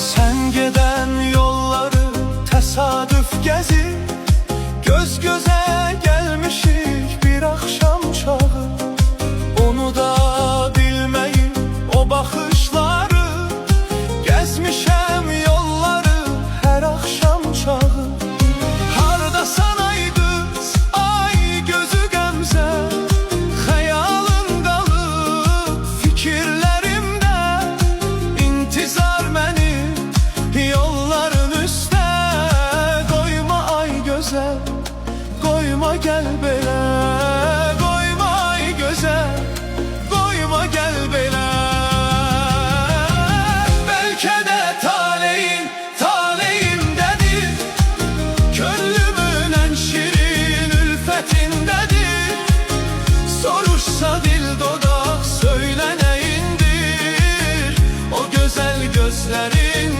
Sen geden yolları tesadüf gezip göz göze gelmişik bir akşam çağı. Onu da bilmeyim o bakışları, gezmişem yolları her akşam çağı. Harda sanaydız ay gözü gemze, hayalın kalıp fikirlerimde. İntizar məni yolların üstə, koyma ay göze, koyma gel belə. Koyma ay göze, koyma gel belə. Belki de taleyimdedir, gönlümün en şirin ülfetindedir. Soruşsa dil dodak söyle neyindir o güzel gözlerin